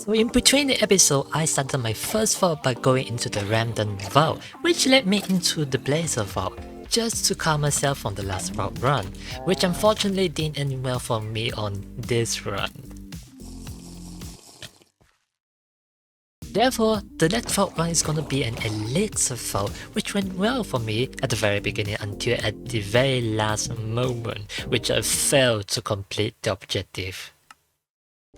So in between the episode, I started my first vault by going into the random vault, which led me into the Blazer vault, just to calm myself on the last vault run, which unfortunately didn't end well for me on this run. Therefore, the next vault run is gonna be an elixir vault, which went well for me at the very beginning until at the very last moment, which I failed to complete the objective.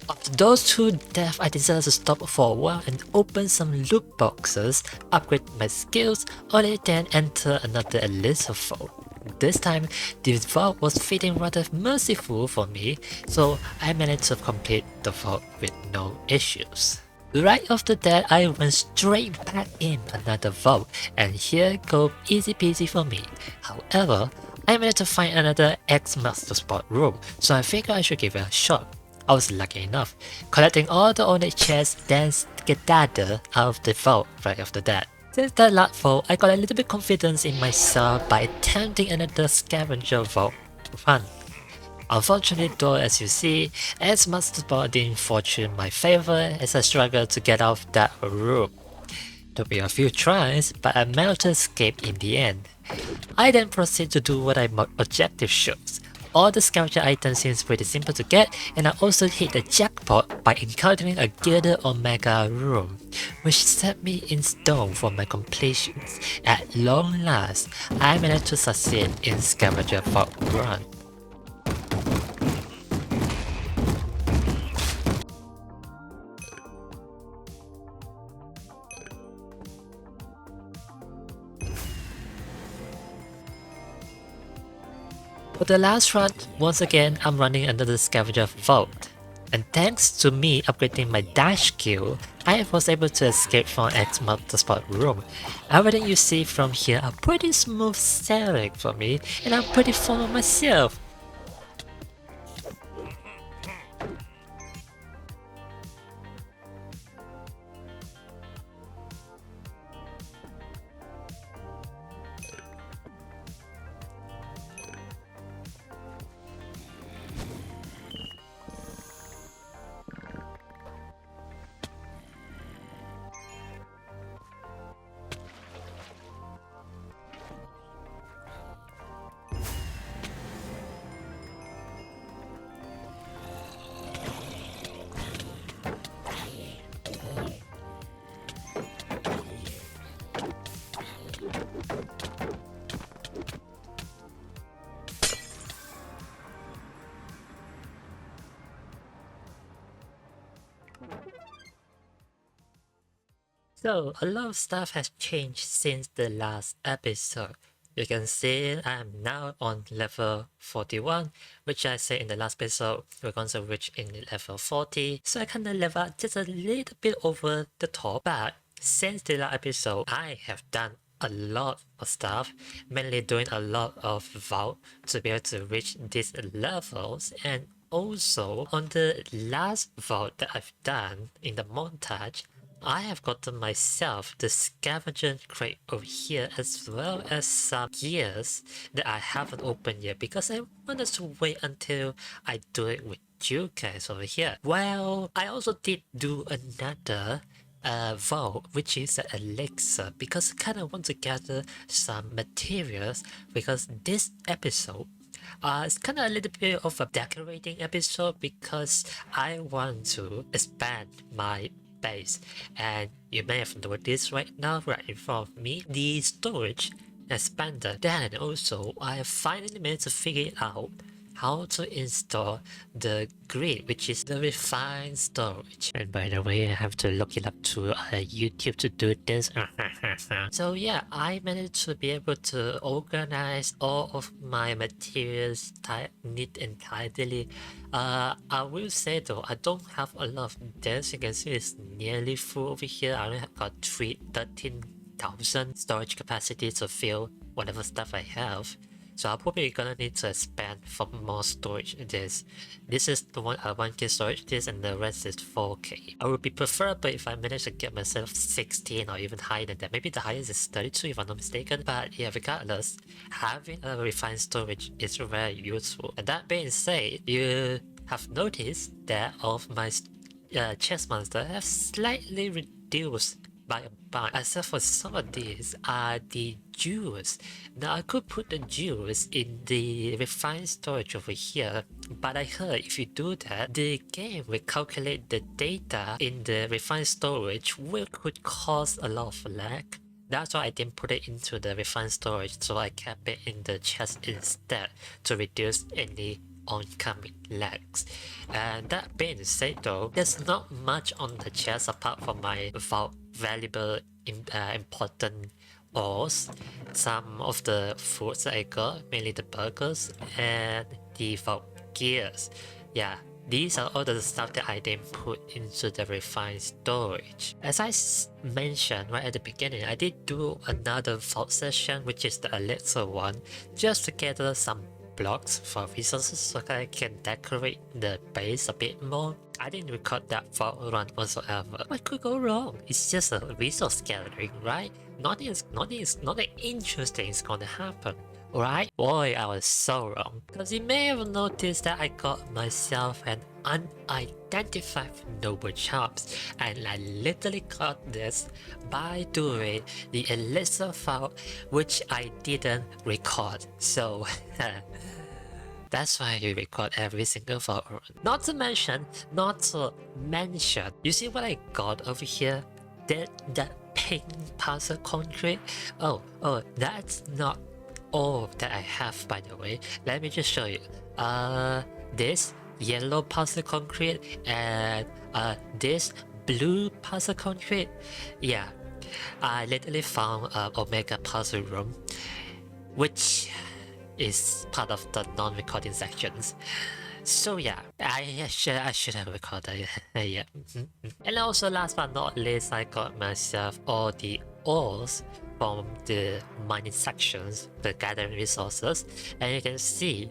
After those two deaths, I decided to stop for a while and open some loot boxes, upgrade my skills, only then enter another elixir vault. This time, the vault was feeling rather merciful for me, so I managed to complete the vault with no issues. Right after that, I went straight back in another vault, and here go easy peasy for me. However, I managed to find another X-Master Spot room, so I figured I should give it a shot. I was lucky enough, collecting all the ornate chests, then skedaddle out of the vault right after that. Since that last vault, I got a little bit confidence in myself by attempting another scavenger vault run. Unfortunately though, as you see, X-Master Spot didn't fortune my favor as I struggled to get out of that room. Took me a few tries, but I managed to escape in the end. I then proceed to do what my objective shows. All the scavenger items seems pretty simple to get, and I also hit the jackpot by encountering a Gilded Omega room, which set me in stone for my completions. At long last, I managed to succeed in scavenger vault run. For the last run, once again I'm running another scavenger vault. And thanks to me upgrading my dash skill, I was able to escape from X-Master Spot room. Everything you see from here are pretty smooth sailing for me, and I'm pretty fond of myself. So, a lot of stuff has changed since the last episode. You can see I am now on level 41, which I said in the last episode we're going to reach in level 40. So I kinda level up just a little bit over the top, but since the last episode I have done a lot of stuff, mainly doing a lot of vault to be able to reach these levels, and also on the last vault that I've done in the montage, I have gotten myself the scavenger crate over here, as well as some gears that I haven't opened yet because I wanted to wait until I do it with you guys over here. Well, I also did do another vault, which is an elixir, because I kind of want to gather some materials, because this episode it's kind of a little bit of a decorating episode because I want to expand my base, and you may have noticed right now right in front of me the storage expander. Then also I have finally managed to figure out how to install the grid, which is the refined storage. And by the way, I have to look it up to YouTube to do this. So yeah, I managed to be able to organize all of my materials neat and tidily. I will say though, I don't have a lot of this. You can see it's nearly full over here. I only have got 13,000 storage capacity to fill whatever stuff I have. So I'm probably gonna need to expand for more storage disk. This is the 1K storage disk, and the rest is 4K. I would be preferable if I manage to get myself 16 or even higher than that. Maybe the highest is 32 if I'm not mistaken. But yeah, regardless, having a refined storage is very useful. And that being said, you have noticed that all of my chess monster have slightly reduced by a bunch, except for some of these are the jewels. Now I could put the jewels in the refined storage over here, but I heard if you do that, the game will calculate the data in the refined storage, which could cause a lot of lag. That's why I didn't put it into the refined storage, so I kept it in the chest instead to reduce any oncoming lags. And that being said though, there's not much on the chest apart from my valuable important ores, some of the foods that I got, mainly the burgers and the vault gears. Yeah, these are all the stuff that I didn't put into the refined storage. As I mentioned right at the beginning, I did do another vault session, which is the elixir one, just to gather some blocks for resources so that I can decorate the base a bit more. I didn't record that vault run whatsoever. What could go wrong? It's just a resource gathering, right? Nothing interesting is gonna happen. Right? Boy, I was so wrong. Because you may have noticed that I got myself an unidentified noble charms, and I literally got this by doing the elixir file, which I didn't record. So that's why you record every single file. Not to mention, you see what I got over here? That pink puzzle concrete? Oh, that's not all that I have, by the way. Let me just show you. This yellow puzzle concrete and this blue puzzle concrete. Yeah, I literally found Omega puzzle room, which is part of the non-recording sections. So yeah, I should have recorded it. Yeah. And also last but not least, I got myself all the ores from the mining sections, the gathering resources, and you can see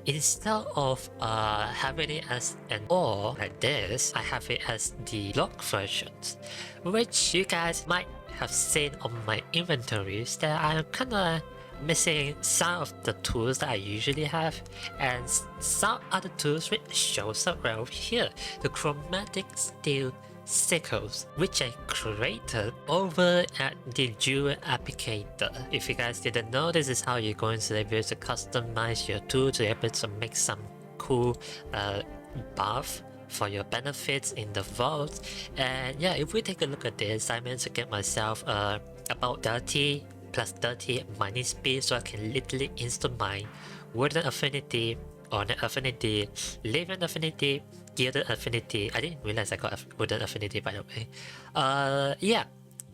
instead of having it as an ore like this, I have it as the block versions, which you guys might have seen on my inventories that I'm kinda missing some of the tools that I usually have, and some other tools which shows up right over here, the chromatic steel sickles, which I created over at the jewel applicator. If you guys didn't know, this is how you're going to be able to customize your tool to be able to make some cool buff for your benefits in the vault. And yeah, if we take a look at this, I managed to get myself about 30 plus 30 mining speed, so I can literally instant mine wooden affinity, honor affinity, living affinity, gilded affinity. I didn't realize I got a wooden affinity, by the way. Yeah,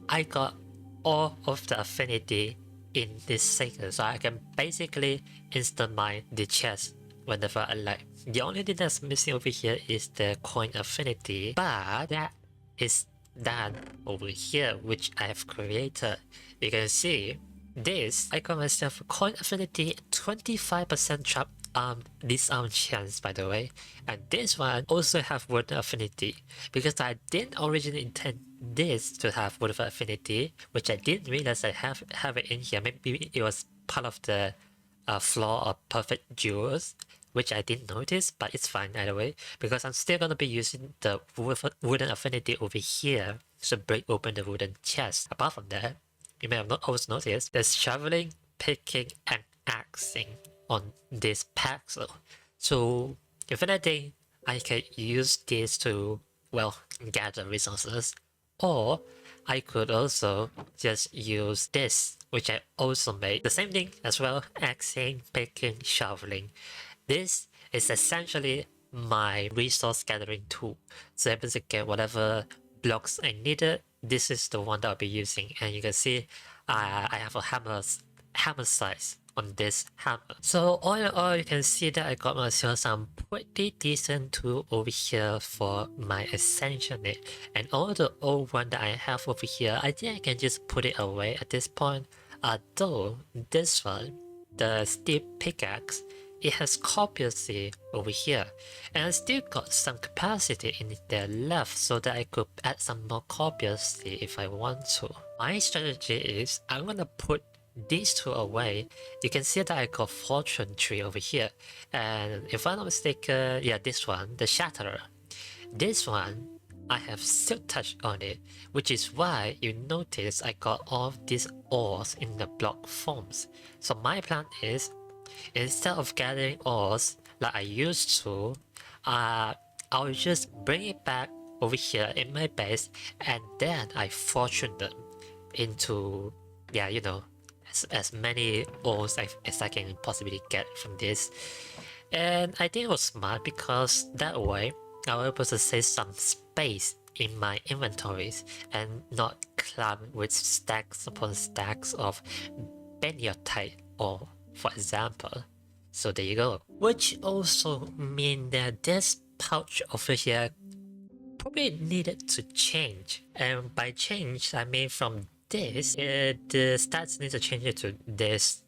I got all of the affinity in this cycle, so I can basically instant mine the chest whenever I like. The only thing that's missing over here is the coin affinity, but that is done over here, which I have created. You can see this, I got myself a coin affinity, 25% trap disarm chance, by the way, and this one also have wooden affinity, because I didn't originally intend this to have wooden affinity, which I didn't realize I have it in here. Maybe it was part of the flaw of perfect jewels, which I didn't notice, but it's fine either way, because I'm still gonna be using the wooden affinity over here to break open the wooden chest. Apart from that, you may have not also noticed there's shoveling, picking, and axing on this pixel. So if anything, I can use this to, well, gather resources, or I could also just use this, which I also made. The same thing as well, axing, picking, shoveling. This is essentially my resource gathering tool. So able to get whatever blocks I needed, this is the one that I'll be using. And you can see I have a hammer size on this hammer. So all in all, you can see that I got myself some pretty decent tool over here for my ascension. And all the old one that I have over here, I think I can just put it away at this point. Although this one, the steel pickaxe, it has copiously over here, and I still got some capacity in there left so that I could add some more copiously if I want to. My strategy is I'm gonna put these two away. You can see that I got fortune tree over here, and if I'm not mistaken, yeah, this one, the shatterer. This one I have still touched on it, which is why you notice I got all of these ores in the block forms. So my plan is, instead of gathering ores like I used to, I'll just bring it back over here in my base, and then I fortune them into, yeah, you know, as many ores as I can possibly get from this. And I think it was smart because that way I was able to save some space in my inventories and not clumped with stacks upon stacks of Beniotype ore, for example. So there you go. Which also mean that this pouch over here probably needed to change. And by change, I mean from this, the stats need to change it to this,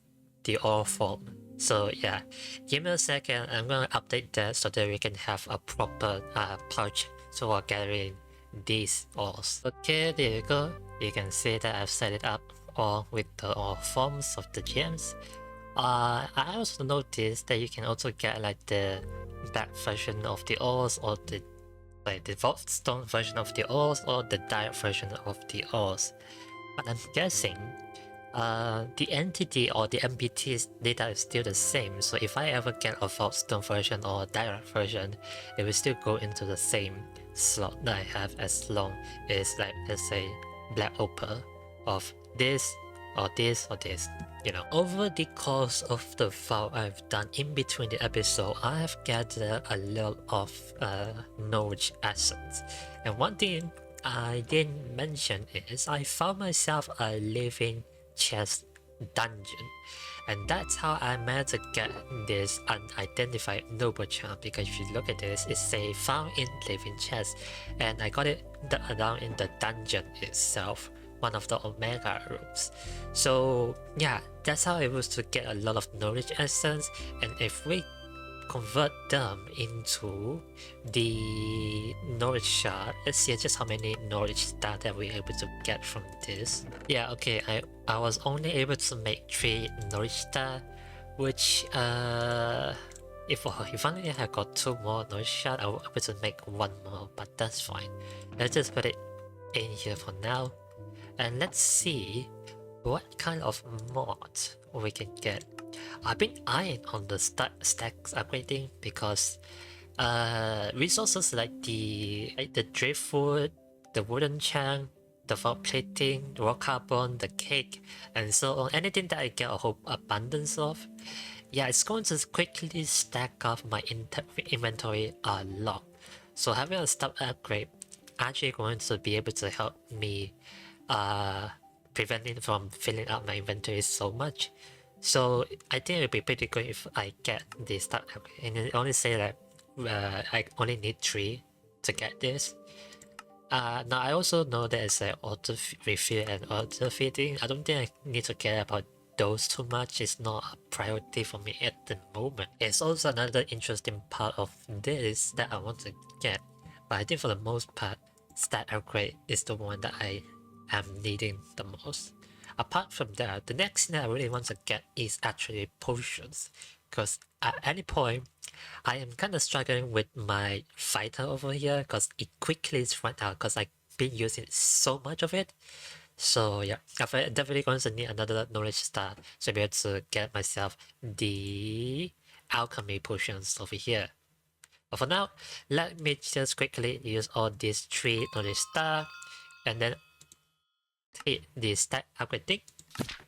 the all form. So yeah, give me a second, I'm gonna update that so that we can have a proper pouch so we're gathering these alls. Okay, there you go. You can see that I've set it up all with the all forms of the gems. I also noticed that you can also get like the black version of the ores or the vault stone version of the ores or the diet version of the ores. But I'm guessing the entity or the NPT's data is still the same, so if I ever get a vault stone version or a direct version, it will still go into the same slot that I have as long as, like, let's say black opal of this or this or this. You know, over the course of the vault I've done in between the episode, I have gathered a lot of knowledge assets. And one thing I didn't mention is I found myself a living chest dungeon. And that's how I managed to get this unidentified noble charm, because if you look at this, it says found in living chest, and I got it down in the dungeon itself, one of the Omega rooms. So yeah, that's how I was to get a lot of knowledge essence, and if we convert them into the knowledge shard, let's see just how many knowledge star that we're able to get from this. Yeah, okay, I was only able to make 3 knowledge star, which if only I had got 2 more knowledge shard, I was able to make 1 more, but that's fine. Let's just put it in here for now. And let's see what kind of mod we can get. I've been eyeing on the stacks upgrading because resources like the driftwood, the wooden chunk, the vault plating, the raw carbon, the cake, and so on, anything that I get a whole abundance of, yeah, it's going to quickly stack up my inventory a lot. So having a stack upgrade actually going to be able to help me preventing from filling up my inventory so much. So I think it would be pretty good if I get this start upgrade. And it only say that I only need 3 to get this. Now I also know that it's like auto refill and auto feeding. I don't think I need to care about those too much. It's not a priority for me at the moment. It's also another interesting part of this that I want to get, but I think for the most part, stat upgrade is the one that I am needing the most. Apart from that, the next thing that I really want to get is actually potions, because at any point I am kind of struggling with my fighter over here because it quickly runs out because I've been using so much of it. So yeah, I'm definitely going to need another knowledge star to be able to get myself the alchemy potions over here. But for now, let me just quickly use all these 3 knowledge star and then hit the stack upgrade thing.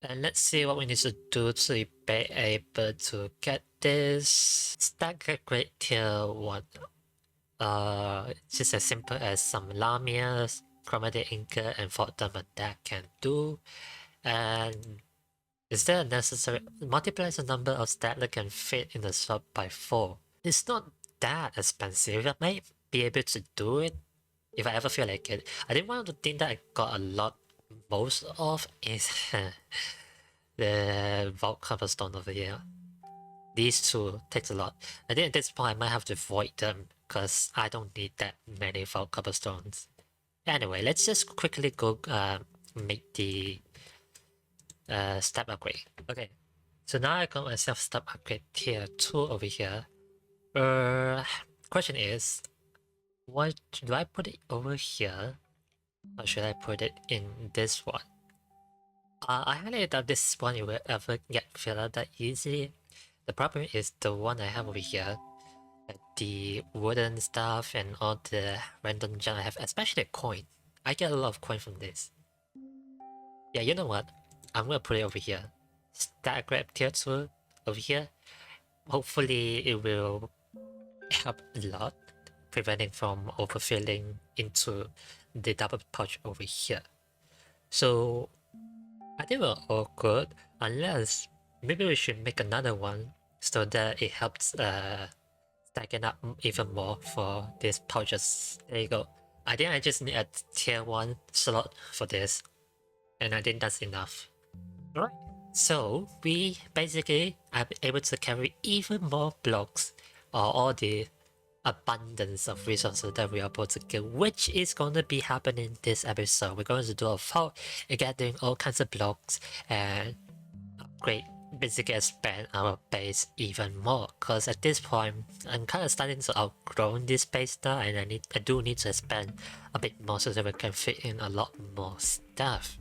And let's see what we need to do to be able to get this stack upgrade tier 1. It's just as simple as some lamias, chromatic ingot, and vault diamond that can do. And is there a necessary multiplies the number of stacks that can fit in the shop by 4? It's not that expensive. I might be able to do it if I ever feel like it. I think one of the things that I got a lot most of is the vault cobblestone over here. These 2 takes a lot. I think at this point I might have to void them because I don't need that many vault cobblestones. Anyway, let's just quickly go make the step upgrade. Okay, so now I got myself step upgrade tier 2 over here. Question is, What do I put it over here? Or should I put it in this one? I highly doubt this one will ever get filled out that easily. The problem is the one I have over here. The wooden stuff and all the random junk I have, especially a coin. I get a lot of coin from this. Yeah, you know what? I'm gonna put it over here. Stack grab tier 2 over here. Hopefully it will help a lot, preventing from overfilling into the double pouch over here. So I think we're all good, unless maybe we should make another one so that it helps stacking up even more for these pouches. There you go. I think I just need a tier 1 slot for this, and I think that's enough. Right. So we basically are able to carry even more blocks or all the abundance of resources that we are able to get, which is going to be happening this episode. We're going to do a vault and getting all kinds of blocks and upgrade, basically expand our base even more. Because at this point, I'm kind of starting to outgrow this base now, and I do need to expand a bit more so that we can fit in a lot more stuff.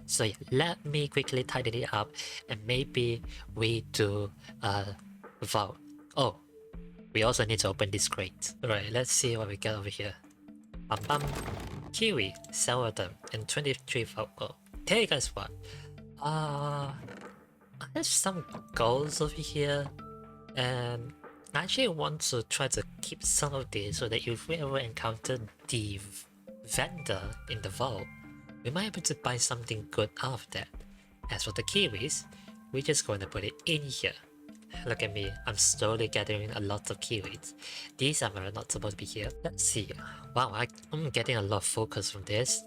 So yeah, let me quickly tidy it up, and maybe we do a vault. Oh, we also need to open this crate. Alright, let's see what we get over here. Bum bum. Kiwi, sourdough, and 23 vocal. Tell you guys what. I have some goals over here, and I actually want to try to keep some of these so that if we ever encounter the vendor in the vault, we might be able to buy something good out of that. As for the kiwis, we're just going to put it in here. Look at me, I'm slowly gathering a lot of kiwis. These are not supposed to be here. Let's see. Wow, I'm getting a lot of focus from this.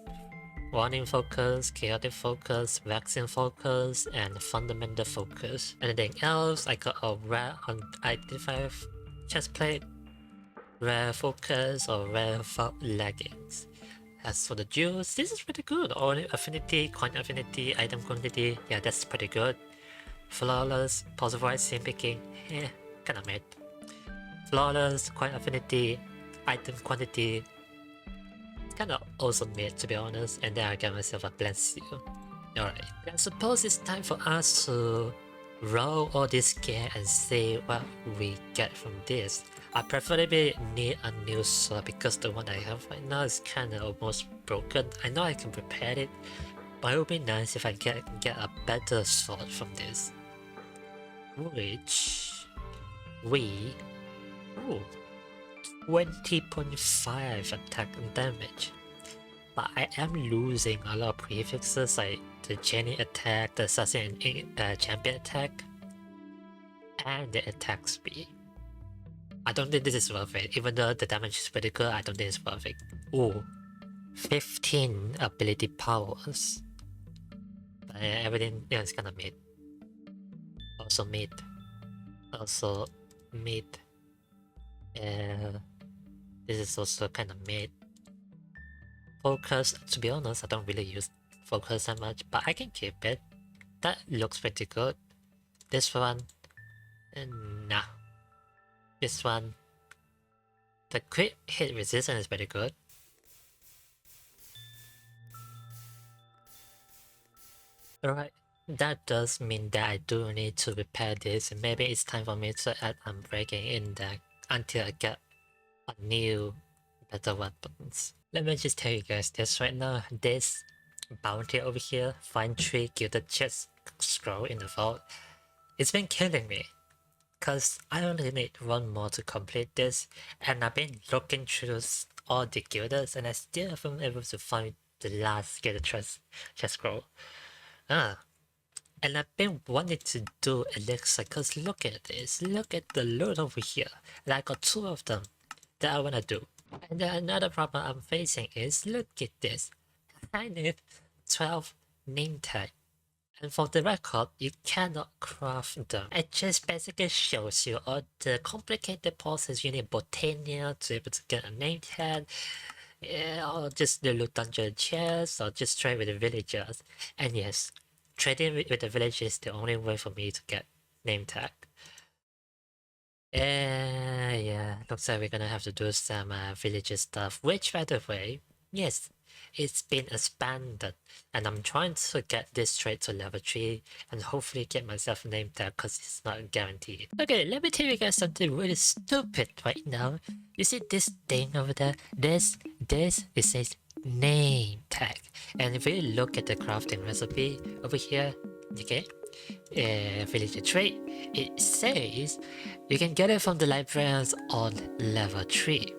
Warning focus, chaotic focus, vaccine focus, and fundamental focus. Anything else? I got a rare unidentified chestplate, rare focus, or rare leggings. As for the jewels, this is pretty good. All affinity, coin affinity, item quantity, yeah, that's pretty good. Flawless, positive scene picking, kinda mid. Flawless, coin affinity, item quantity, kinda also mid to be honest, and then I get myself a blend seal. Alright, I suppose it's time for us to roll all this gear and see what we get from this. I preferably need a new sword because the one I have right now is kinda almost broken. I know I can repair it, but it would be nice if I get a better sword from this. Which we... Ooh, 20.5 attack and damage. But I am losing a lot of prefixes like the Jenny attack, the assassin champion attack, and the attack speed. I don't think this is worth it. Even though the damage is pretty good, I don't think it's worth it. Ooh, 15 ability powers. But everything is kinda mid. Also mid. Also mid. This is also kinda mid. Focus, to be honest, I don't really use focus that much, but I can keep it. That looks pretty good. This one, nah. This one, the crit hit resistance is pretty good. Alright, that does mean that I do need to repair this, and maybe it's time for me to add Unbreaking in there until I get a new, better weapons. Let me just tell you guys this right now, this bounty over here, find 3 gilded chest scroll in the vault, it's been killing me. Cause I only need 1 more to complete this, and I've been looking through all the guilds and I still haven't been able to find the last gilded chest scroll. And I've been wanting to do elixir, cause look at this, look at the loot over here, and I got 2 of them that I wanna do. And then another problem I'm facing is, look at this, I need 12 name tag. And for the record, you cannot craft them. It just basically shows you all the complicated process you need Botania to be able to get a name tag, or just the loot dungeon chests, or just trade with the villagers. And yes, trading with the villagers is the only way for me to get name tag. Yeah, looks like we're gonna have to do some villager stuff, which by the way, yes, it's been expanded, and I'm trying to get this trade to level 3 and hopefully get myself a name tag because it's not guaranteed. Okay, let me tell you guys something really stupid right now. You see this thing over there? It says name tag. And if you look at the crafting recipe over here, okay, villager trait, it says you can get it from the librarians on level 3.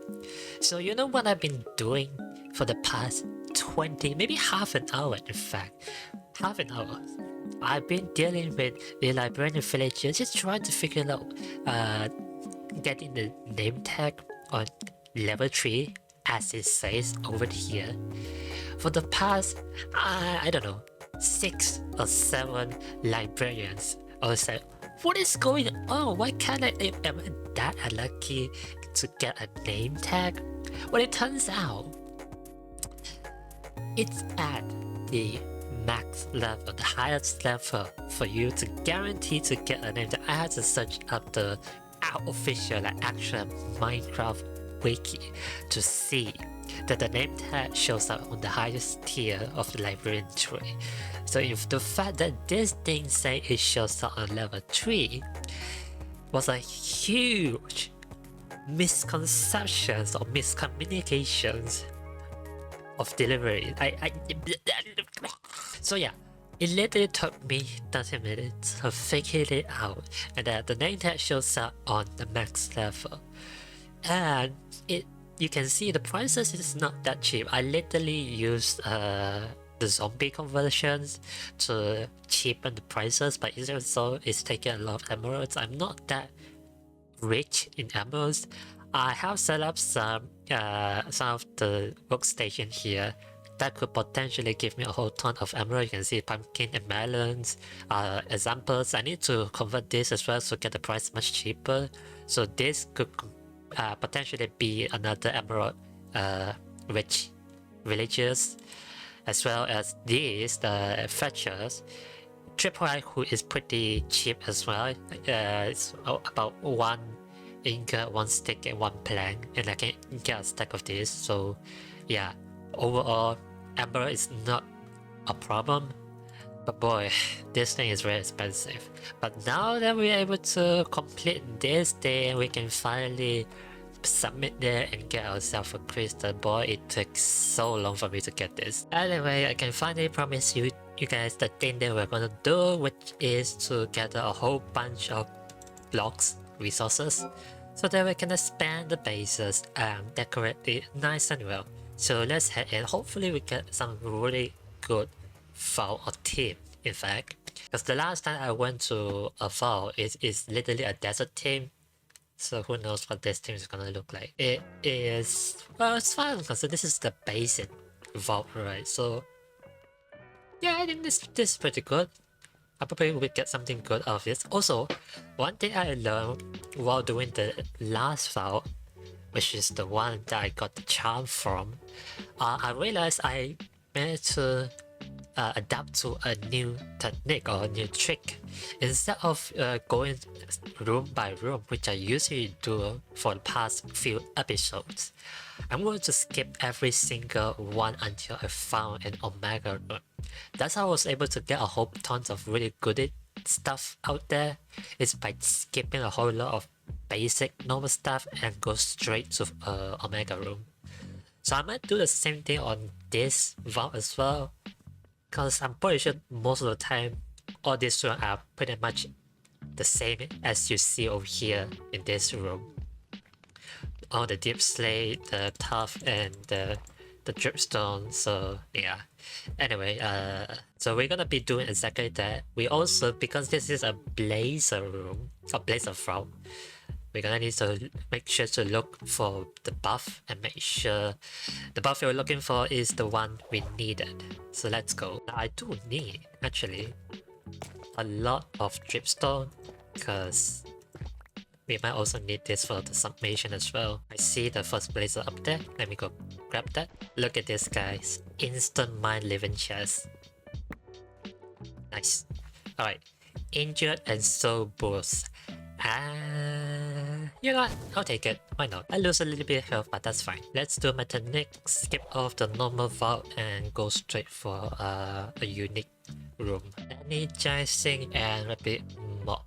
So you know what I've been doing for the past 20, maybe half an hour in fact. Half an hour. I've been dealing with the librarian villagers, just trying to figure out getting the name tag on level 3 as it says over here. For the past, I don't know, 6 or 7 librarians. I was like, what is going on? Why can't am I that unlucky to get a name tag? Well, it turns out it's at the max level, the highest level for you to guarantee to get a name tag. I had to search up the official, like actual Minecraft wiki to see that the name tag shows up on the highest tier of the librarian tree. So if the fact that this thing say it shows up on level 3 was a huge misconceptions or miscommunications of delivery. So yeah, it literally took me 30 minutes to figure it out, and that the name tag shows up on the max level. And you can see the prices is not that cheap. I literally used the zombie conversions to cheapen the prices, but even so, it's taking a lot of emeralds. I'm not that rich in emeralds. I have set up some of the workstation here that could potentially give me a whole ton of emerald. You can see pumpkin and melons examples. I need to convert this as well to get the price much cheaper. So this could potentially be another emerald rich villagers, as well as these, the fetchers. Triple I, who is pretty cheap as well. It's about 1 ingot, 1 stick, and 1 plank, and I can get a stack of this. So yeah, overall, emerald is not a problem. But boy, this thing is very expensive. But now that we're able to complete this thing, we can finally submit there and get ourselves a crystal. Boy, it took so long for me to get this. Anyway, I can finally promise you guys the thing that we're gonna do, which is to gather a whole bunch of blocks, resources, so that we can expand the bases and decorate it nice and well. So let's head in. Hopefully we get some really good vault or team, in fact. Because the last time I went to a vault, is literally a desert team. So who knows what this team is gonna look like. It is, well, it's fine because this is the basic vault, right? So yeah, I think this is pretty good. I probably will get something good out of this. Also, one thing I learned while doing the last vault, which is the one that I got the charm from, I realized I managed to adapt to a new technique or a new trick. Instead of going room by room, which I usually do for the past few episodes, I'm going to skip every single one until I found an Omega room. That's how I was able to get a whole tons of really good stuff out there. It's by skipping a whole lot of basic normal stuff and go straight to Omega room. So I might do the same thing on this vault as well, because I'm pretty sure most of the time all these rooms are pretty much the same as you see over here in this room. All the deep slate, the tough, and the dripstone. So yeah. Anyway, so we're gonna be doing exactly that. We also, because this is a blazer room, a blazer vault, we're gonna need to make sure to look for the buff and make sure the buff we're looking for is the one we needed. So let's go. Now, I do need actually a lot of dripstone because we might also need this for the submission as well. I see the first blazer up there. Let me go grab that. Look at this, guys. Instant mind living chest. Nice. Alright. Injured and soul boost. You know what? I'll take it. Why not? I lose a little bit of health, but that's fine. Let's do my technique. Skip off the normal vault and go straight for a unique room. Energizing and rapid mob.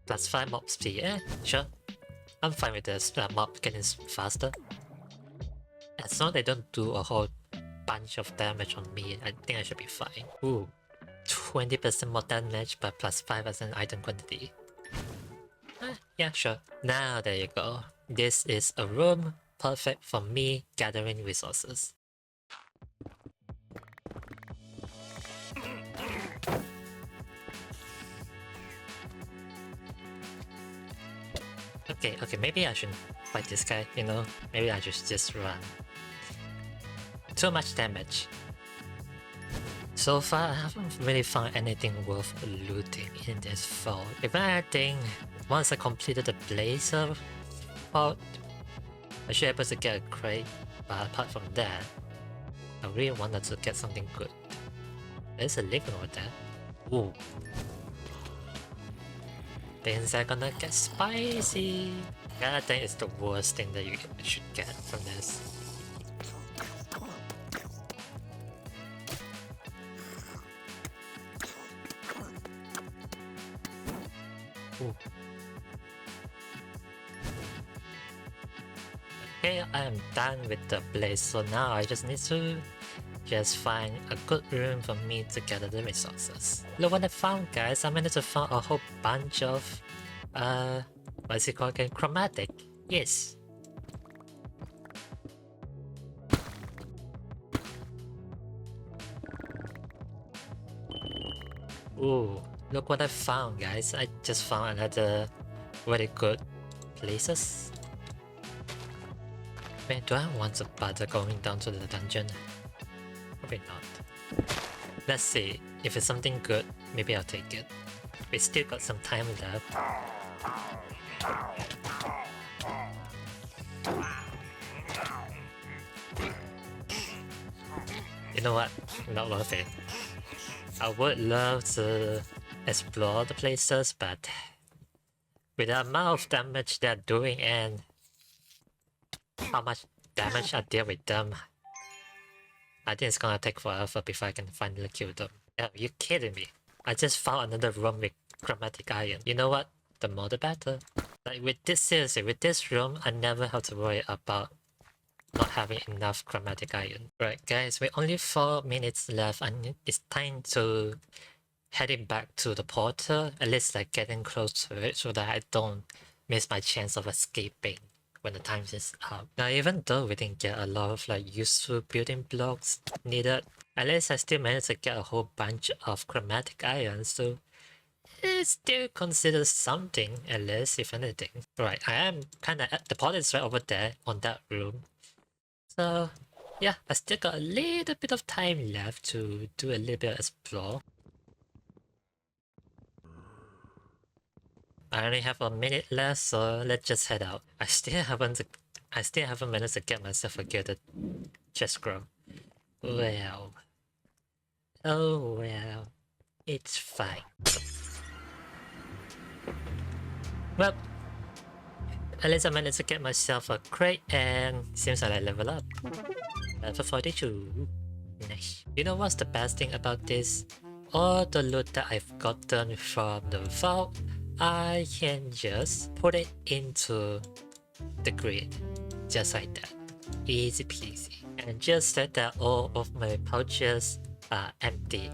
Plus 5 mob speed. Yeah, sure. I'm fine with this. Mob getting faster. As long as they don't do a whole bunch of damage on me, I think I should be fine. Ooh. 20% more damage but plus 5% item quantity. Yeah, sure. Now there you go. This is a room perfect for me gathering resources. Okay, maybe I shouldn't fight this guy, you know? Maybe I should just run. Too much damage. So far, I haven't really found anything worth looting in this vault. If anything, once I completed the Blazer vault, I should be able to get a crate, but apart from that, I really wanted to get something good. There's a link over there. Ooh. Things are gonna get spicy. Yeah, I think it's the worst thing that you should get from this. Ooh. Okay, I am done with the blaze, so now I just need to find a good room for me to gather the resources. Look what I found, guys. I managed to find a whole bunch of what's it called again? Chromatic. Yes. Ooh, look what I found, guys. I just found another very good places. Man, do I want to bother going down to the dungeon? Probably not. Let's see. If it's something good, maybe I'll take it. We still got some time left. You know what? Not worth it. I would love to explore the places, but with the amount of damage they're doing and how much damage I deal with them, I think it's gonna take forever before I can finally kill them. Are you kidding me? I just found another room with chromatic iron. You know what? The more the better. Like with this seriously, with this room, I never have to worry about not having enough chromatic iron. Right guys, with only 4 minutes left and it's time to heading back to the portal, at least like getting close to it so that I don't miss my chance of escaping when the time is up. Now even though we didn't get a lot of like useful building blocks needed, at least I still managed to get a whole bunch of chromatic iron, so it's still considered something, at least if anything. Right, I am kinda at the portal is right over there on that room. So yeah, I still got a little bit of time left to do a little bit of explore. I only have a minute left, so let's just head out. I still haven't managed to get myself a gilded chest scroll. Well. Oh well. It's fine. Well, at least I managed to get myself a crate and seems like I level up. Level 42. Nice. You know what's the best thing about this? All the loot that I've gotten from the vault, I can just put it into the grid. Just like that. Easy peasy. And just said that all of my pouches are empty.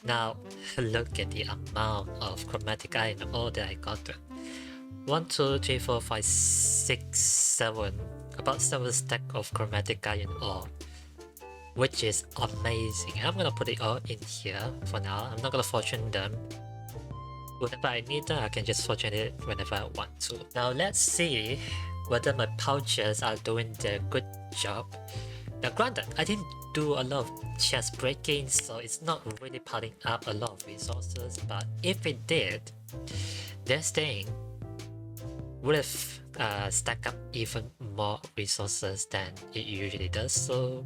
Now look at the amount of chromatic iron ore that I got. 1, 2, 3, 4, 5, 6, 7. About 7 stack of chromatic iron ore, which is amazing. I'm gonna put it all in here for now. I'm not gonna fortune them. Whenever I need them, I can just fortune it whenever I want to. Now let's see whether my pouches are doing their good job. Now granted, I didn't do a lot of chest breaking, so it's not really piling up a lot of resources, but if it did, this thing would have stacked up even more resources than it usually does, so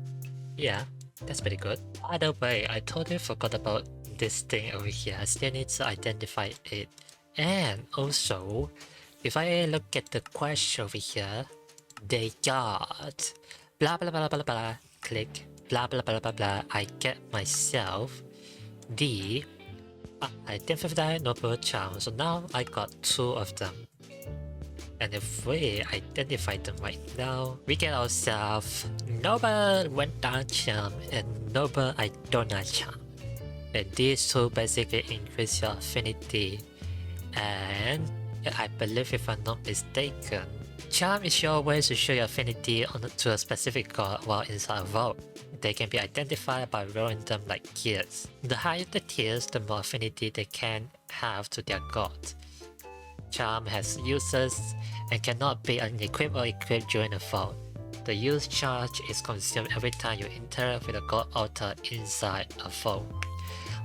yeah, that's pretty good. By the way, I totally forgot about this thing over here. I still need to identify it And also, if I look at the quest over here, they got blah blah blah blah blah, click blah blah blah blah blah. I get myself the identify noble charm. So now I got 2 of them. And if we identify them right now, we get ourselves Noble Wenda Charm and Noble Idona Charm. And these 2 basically increase your affinity. And I believe, if I'm not mistaken, Charm is your way to show your affinity to a specific god while inside a vault. They can be identified by rolling them like gears. The higher the tiers, the more affinity they can have to their god. Charm has uses and cannot be unequipped or equipped during a vault. The use charge is consumed every time you interact with a god altar inside a vault.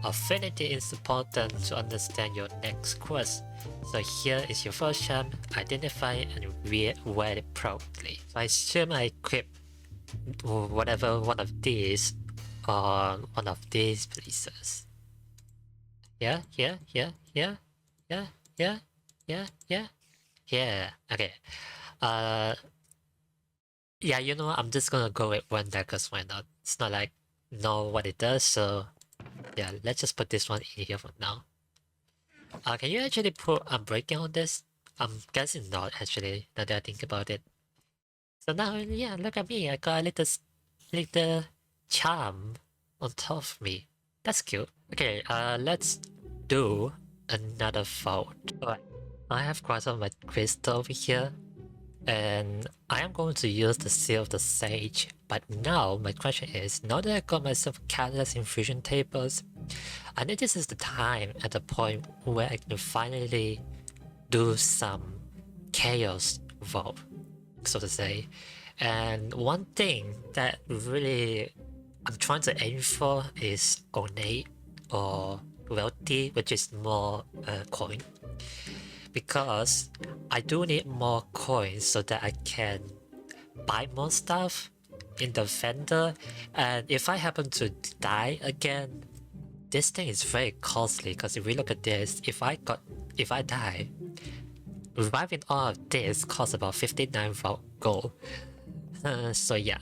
Affinity is important to understand your next quest. So here is your first charm, identify it and wear it proudly. So I assume I equip whatever one of these on one of these places. Yeah. Okay. Yeah, you know, I'm just gonna go with one deck, cause why not? It's not like know what it does, so yeah, let's just put this one in here for now. Can you actually put Unbreaking on this? I'm guessing not, actually, now that I think about it. So now, yeah, look at me, I got a little charm on top of me. That's cute. Okay, let's do another vault. Alright, I have quite some of my crystal over here, and I am going to use the Seal of the Sage. But now, my question is, now that I got myself Catalyst Infusion tables, I think this is the time at the point where I can finally do some Chaos Vault, so to say. And one thing that really I'm trying to aim for is Ornate or Wealthy, which is more coin. Because I do need more coins so that I can buy more stuff in the vendor, and if I happen to die again, this thing is very costly. Because if we look at this, if I die, reviving all of this costs about 59 gold. So yeah,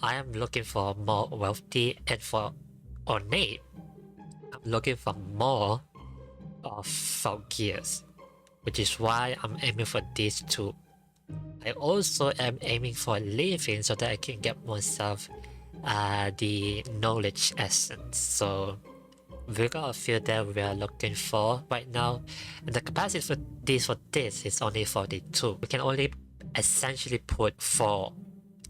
I am looking for more wealthy, and for Ornate, I'm looking for more of vault gears, which is why I'm aiming for these 2. I also am aiming for living so that I can get myself the knowledge essence. So we got a few that we are looking for right now, and the capacity for this is only 42. We can only essentially put 4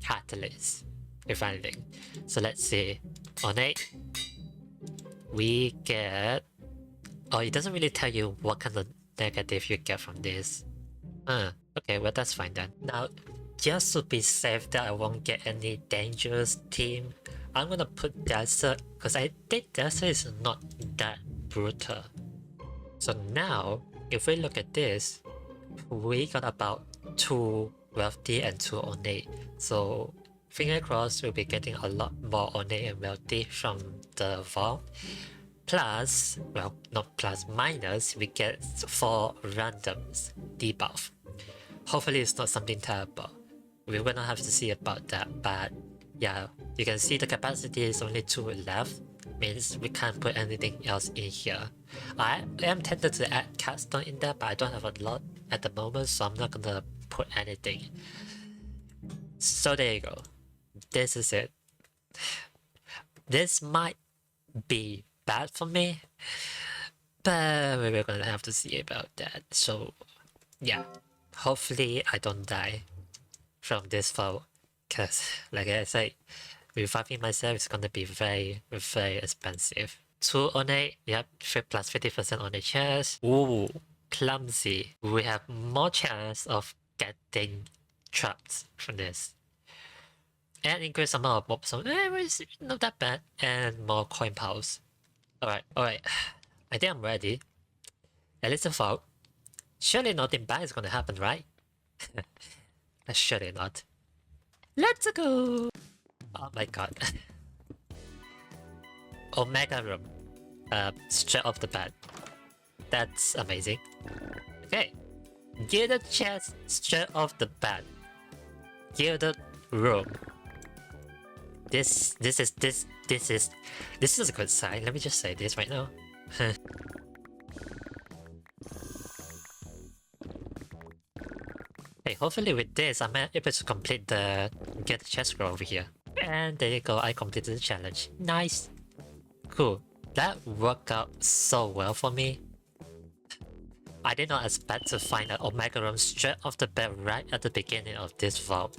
catalysts, if anything. So let's see. On 8, we get... Oh, it doesn't really tell you what kind of negative you get from this. Okay, well that's fine then. Now, just to be safe that I won't get any dangerous team, I'm gonna put Desert, because I think Desert is not that brutal. So now, if we look at this, we got about 2 wealthy and 2 ornate. So finger crossed, we'll be getting a lot more ornate and wealthy from the vault. Plus, well, not plus, minus, we get 4 randoms debuff. Hopefully it's not something terrible. We're gonna have to see about that, but yeah, you can see the capacity is only 2 left, means we can't put anything else in here. I am tempted to add capstone in there, but I don't have a lot at the moment, so I'm not gonna put anything. So there you go. This is it. This might be bad for me, but we're gonna have to see about that. So yeah, hopefully I don't die from this fall, because like I said, reviving myself is gonna be very expensive. 2 on 8, yep, 50% on the chest. Ooh, clumsy. We have more chance of getting trapped from this. And increase amount of mobs, so it's not that bad. And more coin piles. Alright. I think I'm ready. At least a vault. Surely nothing bad is gonna happen, right? Surely not. Let's go! Oh my god. Omega room. Straight off the bat. That's amazing. Gilded chest straight off the bat. Gilded robe. This is a good sign. Let me just say this right now. Hey, hopefully with this I'm able to complete the get the chest scroll over here. And there you go, I completed the challenge. Nice. Cool. That worked out so well for me. I did not expect to find an Omega room straight off the bat right at the beginning of this vault.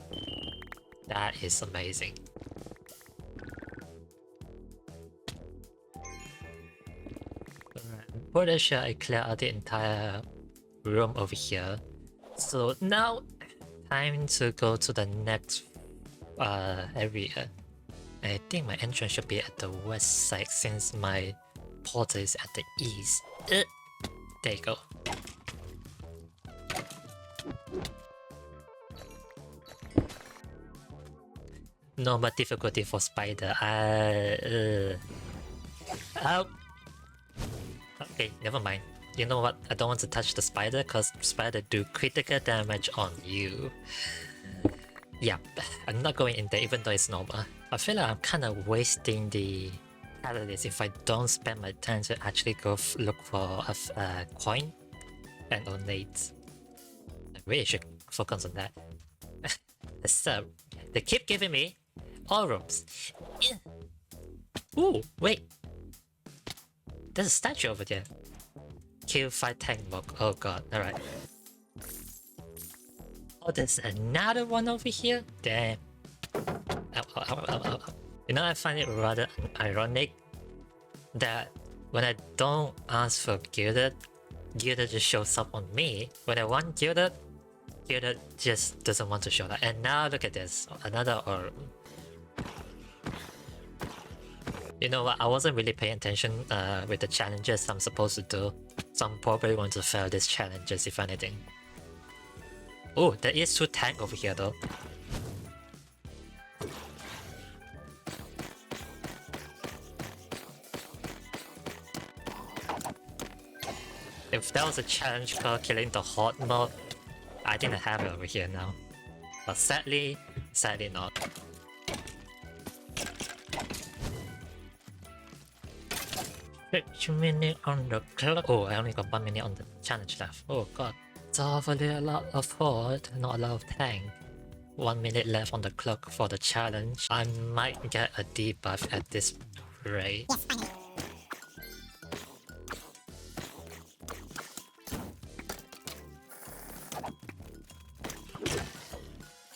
That is amazing. I'm pretty sure I cleared out the entire room over here. So now, time to go to the next area. I think my entrance should be at the west side since my portal is at the east. There you go. No more difficulty for spider. Oh. Okay, never mind. You know what? I don't want to touch the spider because spider do critical damage on you. Yep, I'm not going in there even though it's normal. I feel like I'm kind of wasting the catalyst if I don't spend my time to actually go look for a coin and donate. I really should focus on that. So, they keep giving me all rooms. Ooh, wait. There's a statue over there. Kill 5 tank mog. Oh god, alright. Oh, there's another one over here? Damn. Ow, ow, ow, ow, ow. You know, I find it rather ironic that when I don't ask for Gilded, Gilded just shows up on me. When I want Gilded, Gilded just doesn't want to show up. And now look at this, another orb. You know what, I wasn't really paying attention with the challenges I'm supposed to do. So I'm probably going to fail these challenges if anything. Oh, there is 2 tank over here though. If that was a challenge called killing the horde mob, I think I have it over here now. But sadly not. Minute on the clock. Oh, I only got 1 minute on the challenge left. Oh god. It's awfully a lot of horde, not a lot of tank. 1 minute left on the clock for the challenge. I might get a debuff at this rate.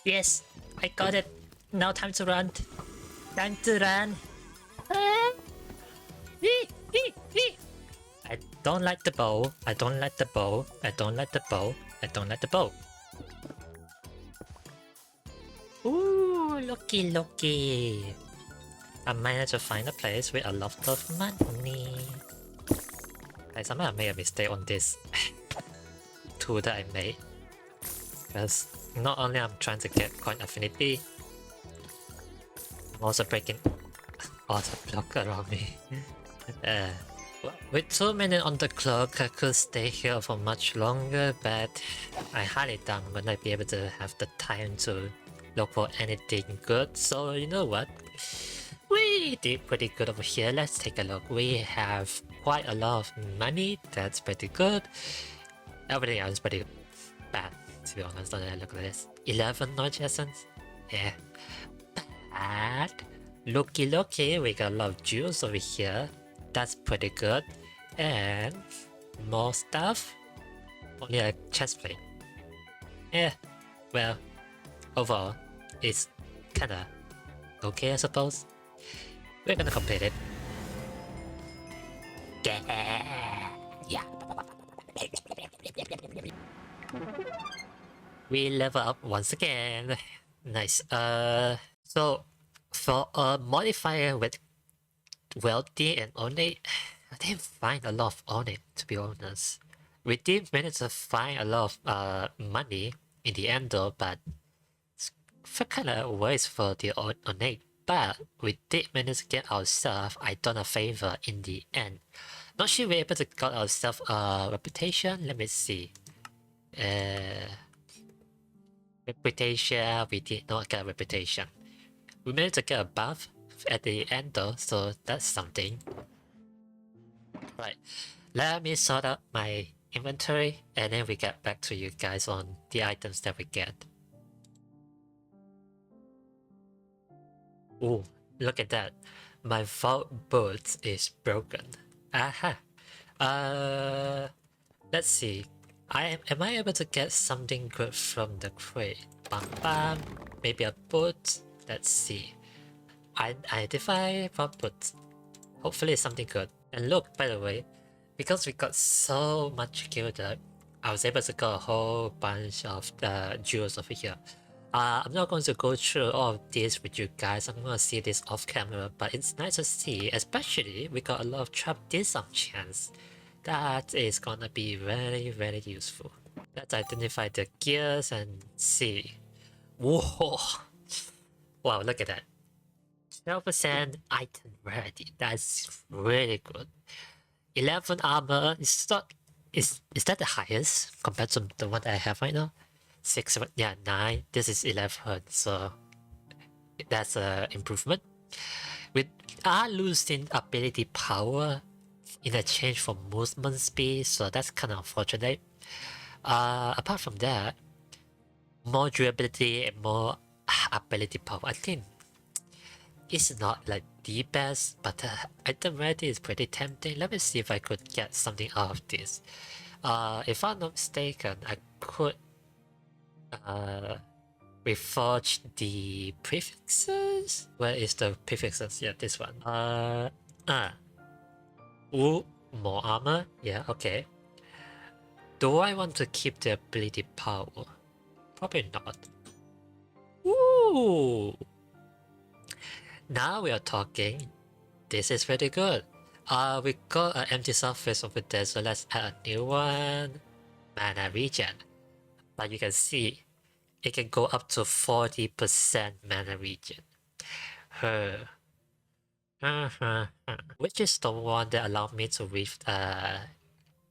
Yes, I got it. Now time to run. Time to run. I don't like the bow. I don't like the bow. I don't like the bow. I don't like the bow. Ooh, looky. I managed to find a place with a lot of money. I somehow made a mistake on this tool that I made. Because not only I'm trying to get coin affinity, I'm also breaking all the block around me. With 2 minutes on the clock, I could stay here for much longer, but I highly doubt I'm gonna be able to have the time to look for anything good. So you know what? We did pretty good over here. Let's take a look. We have quite a lot of money. That's pretty good. Everything else is pretty bad, to be honest. Look at this. 11 knowledge essence. Yeah. Bad. Looky, we got a lot of jewels over here. That's pretty good. And more stuff. Only a chest plate. Yeah. Well, overall, it's kinda okay, I suppose. We're gonna complete it. Yeah. We level up once again. Nice. So for a modifier with wealthy and ornate, I didn't find a lot of ornate, to be honest. We did manage to find a lot of money in the end though, but it's kind of waste for the ornate. But we did manage to get ourselves, I done a favor in the end. Not sure we're able to get ourselves a reputation. Let me see. Reputation, we did not get reputation. We managed to get a buff at the end though, so that's something. Right, let me sort out my inventory and then we get back to you guys on the items that we get. Ooh, look at that. My vault bolt is broken. Aha. Let's see. Am I able to get something good from the crate? Bam bam. Maybe a boot. Let's see. I identify vault boot. Hopefully it's something good. And look, by the way, because we got so much geared up, I was able to get a whole bunch of jewels over here. I'm not going to go through all of this with you guys, I'm going to see this off camera, but it's nice to see, especially we got a lot of trap disarm chance. That is gonna be very useful. Let's identify the gears and see. Whoa! Wow, look at that. 12% item rarity, that's really good. 11 armor, is that the highest compared to the one that I have right now? 6, 7, yeah, 9, this is 11, so that's an improvement. We are losing ability power in exchange for movement speed, so that's kind of unfortunate. Apart from that, more durability and more ability power, I think it's not like the best, but item rarity is pretty tempting. Let me see if I could get something out of this. If I'm not mistaken, I could reforge the prefixes? Where is the prefixes? Yeah, this one. Ooh, more armor? Yeah, okay. Do I want to keep the ability power? Probably not. Ooh! Now we are talking. This is pretty good. We got an empty surface over there, so let's add a new one. Mana regen. But you can see, it can go up to 40% mana regen. Which is the one that allowed me to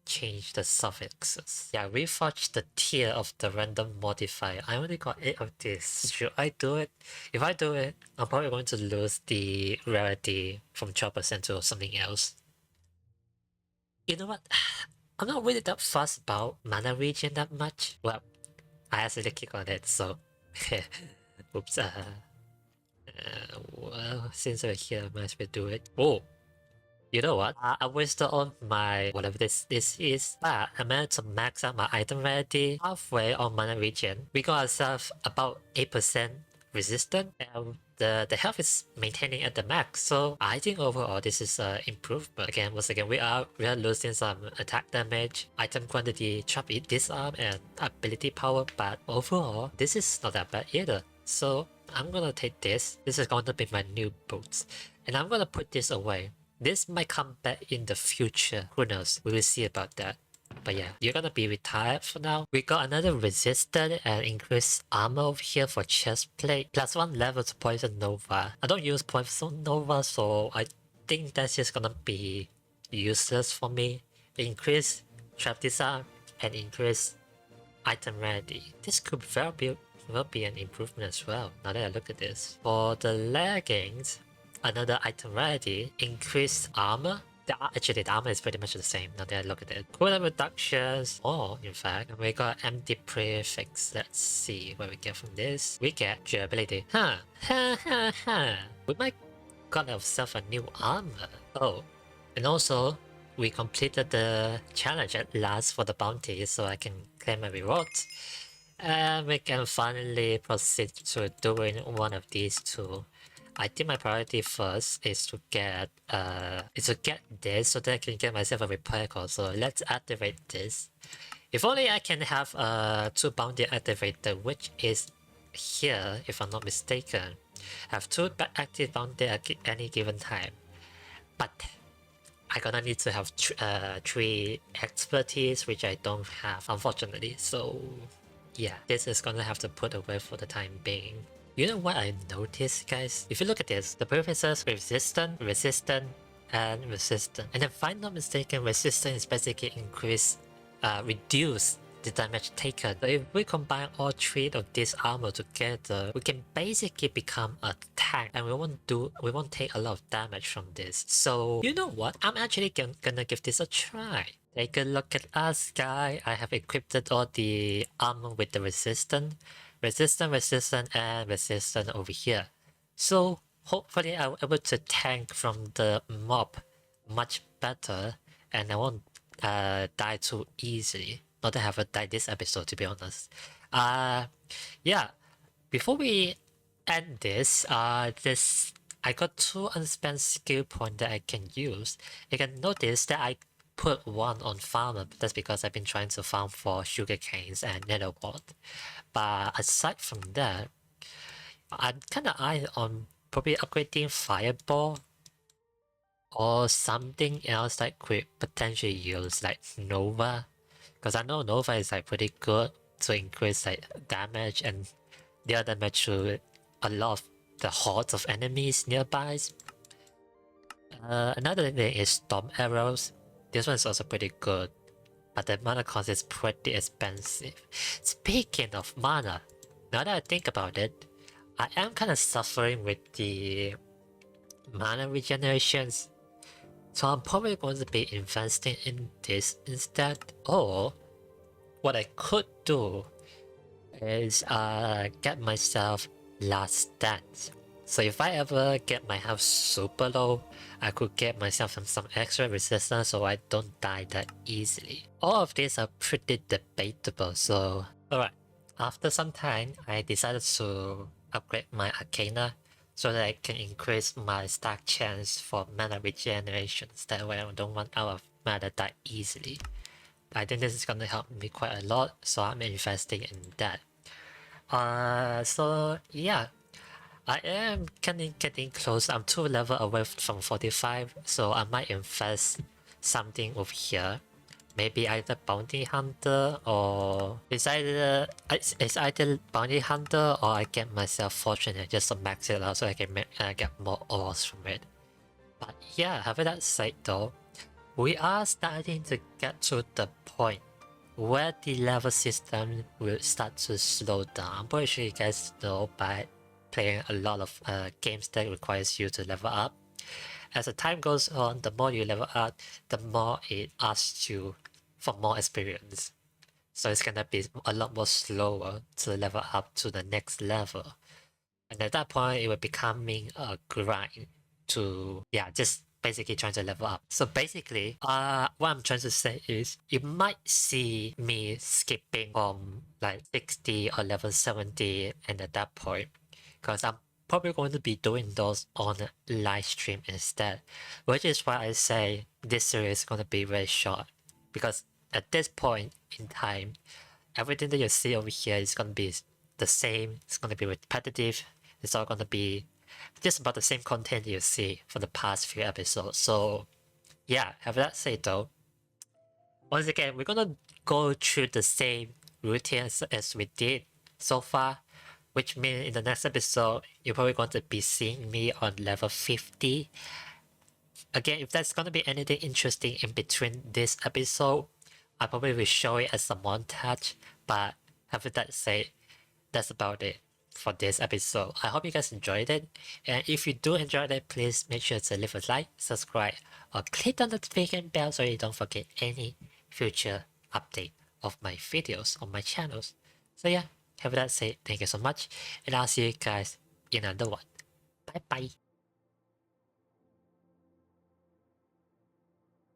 change the suffixes. Yeah, reforge the tier of the random modifier. I only got 8 of this. Should I do it? If I do it, I'm probably going to lose the rarity from 12% to something else. You know what? I'm not really that fussed about mana regen that much. Well, I actually click on it, so... Oops, well, since we're here, I might as well do it. Oh! You know what? I wasted on my whatever this is, but I managed to max out my item rarity halfway on mana regen. We got ourselves about 8% resistant, and the health is maintaining at the max. So I think overall this is an improvement. Again, once again, we are losing some attack damage, item quantity, trap disarm, and ability power. But overall, this is not that bad either. So I'm gonna take this. This is going to be my new boots, and I'm gonna put this away. This might come back in the future. Who knows? We will see about that. But yeah, you're gonna be retired for now. We got another resistant and increased armor over here for chest plate. +1 level to poison nova. I don't use poison nova, so I think that's just gonna be useless for me. Increase trap disarm and increase item rarity. This could will be an improvement as well, now that I look at this. For the leggings, another item rarity, increased armor. Actually, the armor is pretty much the same now that I look at it. Cooldown reductions, in fact. We got empty prefix. Let's see what we get from this. We get durability. We might got ourselves a new armor. Oh, and also, we completed the challenge at last for the bounty, so I can claim my rewards. And we can finally proceed to doing one of these two. I think my priority first is to get this so that I can get myself a repair call. So let's activate this. If only I can have 2 bounty activated, which is here if I'm not mistaken. Have 2 active bounty at any given time. But I'm gonna need to have 3 expertise, which I don't have unfortunately. So yeah, this is gonna have to put away for the time being. You know what I noticed, guys? If you look at this, the prefixes resistant, resistant, and resistant. And if I'm not mistaken, resistant is basically reduce the damage taken. So if we combine all three of these armor together, we can basically become a tank, and we won't take a lot of damage from this. So you know what? I'm actually gonna give this a try. Take a look at us, guy. I have equipped all the armor with the resistance, and resistance over here. So hopefully I'll be able to tank from the mob much better, and I won't die too easily. Not that I haven't died this episode, to be honest. Yeah. Before we end this, I got 2 unspent skill points that I can use. You can notice that I put 1 on farmer, but that's because I've been trying to farm for sugar canes and nether wart. But aside from that, I'm kinda eyeing on probably upgrading fireball or something else that could potentially use like Nova, because I know Nova is like pretty good to increase like damage and deal damage to a lot of the hordes of enemies nearby. Another thing is Storm Arrows. This one is also pretty good, but the mana cost is pretty expensive. Speaking of mana, now that I think about it, I am kind of suffering with the mana regenerations. So I'm probably going to be investing in this instead. Or what I could do is get myself last dance. So if I ever get my health super low, I could get myself some extra resistance so I don't die that easily. All of these are pretty debatable, so alright. After some time, I decided to upgrade my Arcana so that I can increase my stack chance for mana regenerations. That way I don't run out of mana that easily. I think this is gonna help me quite a lot, so I'm investing in that. So yeah, I am kinda getting close. I'm 2 level away from 45, so I might invest something over here. Maybe either bounty hunter or it's either bounty hunter or I get myself fortunate just to max it out so I can get more ores from it. But yeah, having that said though, we are starting to get to the point where the level system will start to slow down. I'm pretty sure you guys know by playing a lot of games that requires you to level up. As the time goes on, the more you level up, the more it asks you for more experience. So it's gonna be a lot more slower to level up to the next level. And at that point, it will becoming a grind to, yeah, just basically trying to level up. So basically, what I'm trying to say is you might see me skipping from like 60 or level 70 and at that point, because I'm probably going to be doing those on a live stream instead, which is why I say this series is going to be very short, because at this point in time, everything that you see over here is going to be the same, it's going to be repetitive, it's all going to be just about the same content you see for the past few episodes. So yeah, have that said though, once again, we're gonna go through the same routines as we did so far, which means in the next episode, you're probably going to be seeing me on level 50. Again, if there's gonna be anything interesting in between this episode, I probably will show it as a montage, but having that said, that's about it for this episode. I hope you guys enjoyed it, and if you do enjoy it, please make sure to leave a like, subscribe, or click the notification bell so you don't forget any future update of my videos on my channels. So yeah, have that said, thank you so much, and I'll see you guys in another one. Bye bye.